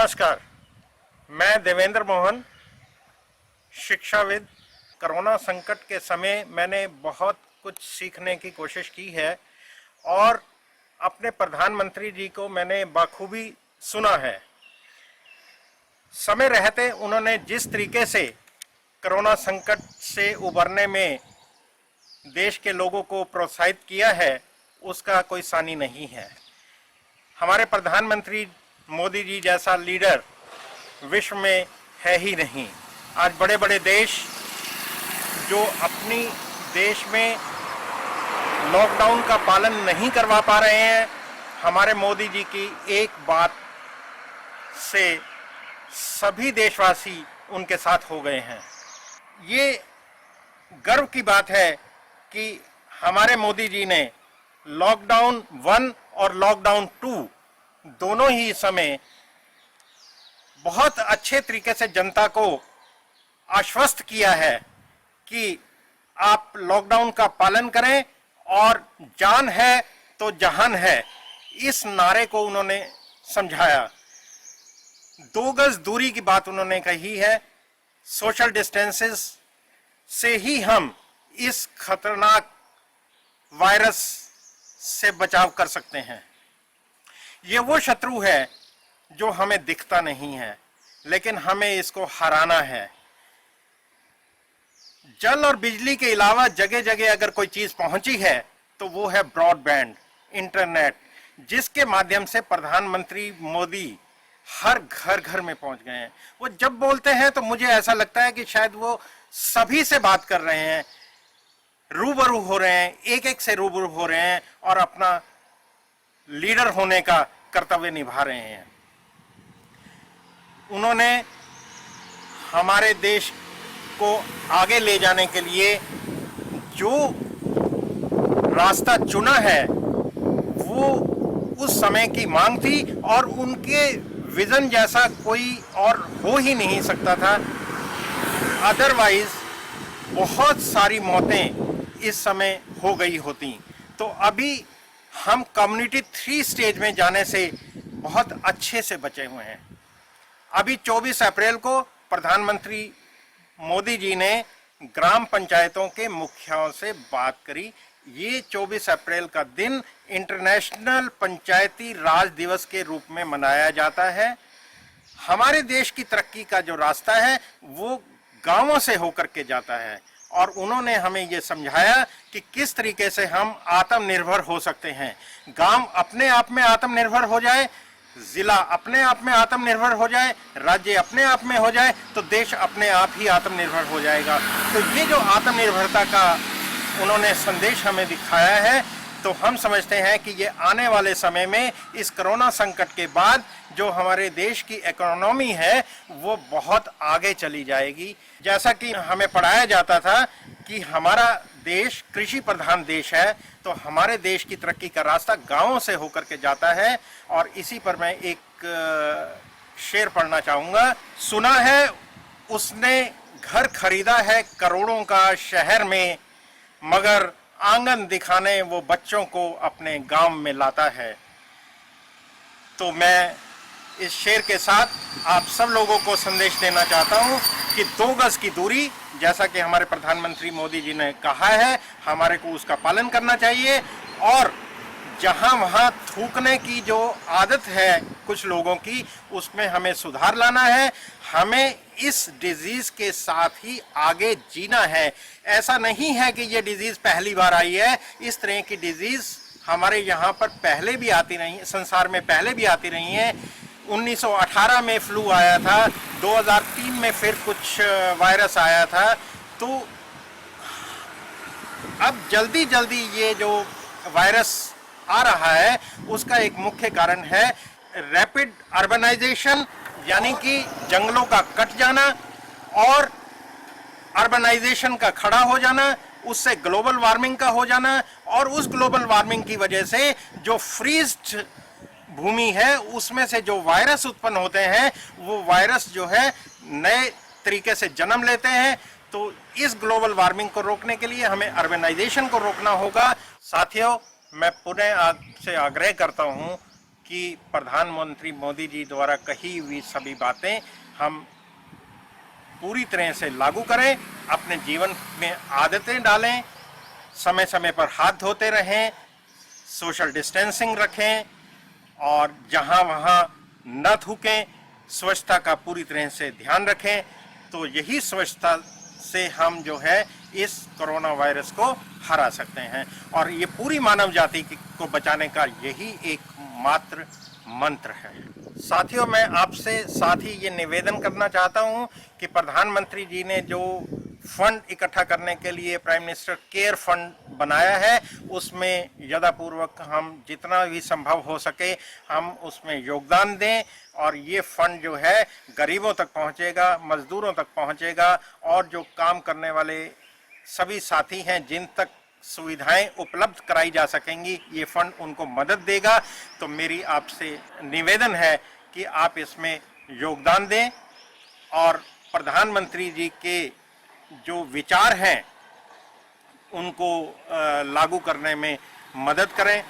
नमस्कार, मैं देवेंद्र मोहन, शिक्षाविद। कोरोना संकट के समय मैंने बहुत कुछ सीखने की कोशिश की है और अपने प्रधानमंत्री जी को मैंने बाखूबी सुना है। समय रहते उन्होंने जिस तरीके से कोरोना संकट से उबरने में देश के लोगों को प्रोत्साहित किया है, उसका कोई सानी नहीं है। हमारे प्रधानमंत्री मोदी जी जैसा लीडर विश्व में है ही नहीं। आज बड़े बड़े देश जो अपनी देश में लॉकडाउन का पालन नहीं करवा पा रहे हैं, हमारे मोदी जी की एक बात से सभी देशवासी उनके साथ हो गए हैं। ये गर्व की बात है कि हमारे मोदी जी ने लॉकडाउन 1 और लॉकडाउन 2 दोनों ही समय बहुत अच्छे तरीके से जनता को आश्वस्त किया है कि आप लॉकडाउन का पालन करें और जान है तो जहान है, इस नारे को उन्होंने समझाया। 2 गज दूरी की बात उन्होंने कही है। सोशल डिस्टेंसेस से ही हम इस खतरनाक वायरस से बचाव कर सकते हैं। ये वो शत्रु है जो हमें दिखता नहीं है, लेकिन हमें इसको हराना है। जल और बिजली के अलावा जगह जगह अगर कोई चीज पहुंची है तो वो है ब्रॉडबैंड, इंटरनेट, जिसके माध्यम से प्रधानमंत्री मोदी हर घर घर में पहुंच गए हैं। वो जब बोलते हैं तो मुझे ऐसा लगता है कि शायद वो सभी से बात कर रहे हैं, रूबरू हो रहे हैं, एक एक से रूबरू हो रहे हैं और अपना लीडर होने का कर्तव्य निभा रहे हैं। उन्होंने हमारे देश को आगे ले जाने के लिए जो रास्ता चुना है वो उस समय की मांग थी और उनके विजन जैसा कोई और हो ही नहीं सकता था। अदरवाइज बहुत सारी मौतें इस समय हो गई होती। तो अभी हम कम्युनिटी 3 स्टेज में जाने से बहुत अच्छे से बचे हुए हैं। अभी 24 अप्रैल को प्रधानमंत्री मोदी जी ने ग्राम पंचायतों के मुखियाओं से बात करी। ये 24 अप्रैल का दिन इंटरनेशनल पंचायती राज दिवस के रूप में मनाया जाता है। हमारे देश की तरक्की का जो रास्ता है वो गांवों से होकर के जाता है और उन्होंने हमें ये समझाया कि किस तरीके से हम आत्मनिर्भर हो सकते हैं। गांव अपने आप में आत्मनिर्भर हो जाए, जिला अपने आप में आत्मनिर्भर हो जाए, राज्य अपने आप में हो जाए, तो देश अपने आप ही आत्मनिर्भर हो जाएगा। तो ये जो आत्मनिर्भरता का उन्होंने संदेश हमें दिखाया है, तो हम समझते हैं कि ये आने वाले समय में इस कोरोना संकट के बाद जो हमारे देश की इकोनॉमी है वो बहुत आगे चली जाएगी। जैसा कि हमें पढ़ाया जाता था कि हमारा देश कृषि प्रधान देश है, तो हमारे देश की तरक्की का रास्ता गांवों से होकर के जाता है। और इसी पर मैं एक शेर पढ़ना चाहूँगा। सुना है उसने घर खरीदा है करोड़ों का शहर में, मगर आंगन दिखाने वो बच्चों को अपने गांव में लाता है। तो मैं इस शेर के साथ आप सब लोगों को संदेश देना चाहता हूं कि 2 गज की दूरी, जैसा कि हमारे प्रधानमंत्री मोदी जी ने कहा है, हमारे को उसका पालन करना चाहिए। और जहां वहां थूकने की जो आदत है कुछ लोगों की, उसमें हमें सुधार लाना है। हमें इस डिजीज के साथ ही आगे जीना है। ऐसा नहीं है कि ये डिजीज पहली बार आई है। इस तरह की डिजीज हमारे यहाँ पर पहले भी आती रही, संसार में पहले भी आती रही हैं। 1918 में फ्लू आया था, 2003 में फिर कुछ वायरस आया था। तो अब जल्दी जल्दी ये जो वायरस आ रहा है उसका एक मुख्य कारण है रैपिड अर्बनाइजेशन, यानी कि जंगलों का कट जाना और अर्बनाइजेशन का खड़ा हो जाना, उससे ग्लोबल वार्मिंग का हो जाना। और उस ग्लोबल वार्मिंग की वजह से जो फ्रीज्ड भूमि है उसमें से जो वायरस उत्पन्न होते हैं, वो वायरस जो है नए तरीके से जन्म लेते हैं। तो इस ग्लोबल वार्मिंग को रोकने के लिए हमें अर्बनाइजेशन को रोकना होगा। साथियों, मैं पुनः आपसे आग्रह करता हूं कि प्रधानमंत्री मोदी जी द्वारा कही हुई सभी बातें हम पूरी तरह से लागू करें, अपने जीवन में आदतें डालें, समय समय पर हाथ धोते रहें, सोशल डिस्टेंसिंग रखें और जहां वहां न थूकें, स्वच्छता का पूरी तरह से ध्यान रखें। तो यही स्वच्छता से हम जो है इस कोरोना वायरस को हरा सकते हैं और ये पूरी मानव जाति को बचाने का यही एकमात्र मंत्र है। साथियों, मैं आपसे साथ ही ये निवेदन करना चाहता हूं कि प्रधानमंत्री जी ने जो फंड इकट्ठा करने के लिए प्राइम मिनिस्टर केयर फंड बनाया है, उसमें यथापूर्वक हम जितना भी संभव हो सके हम उसमें योगदान दें और ये फंड जो है गरीबों तक पहुंचेगा, मजदूरों तक पहुंचेगा और जो काम करने वाले सभी साथी हैं जिन तक सुविधाएं उपलब्ध कराई जा सकेंगी, ये फंड उनको मदद देगा। तो मेरी आपसे निवेदन है कि आप इसमें योगदान दें और प्रधानमंत्री जी के जो विचार हैं उनको लागू करने में मदद करें।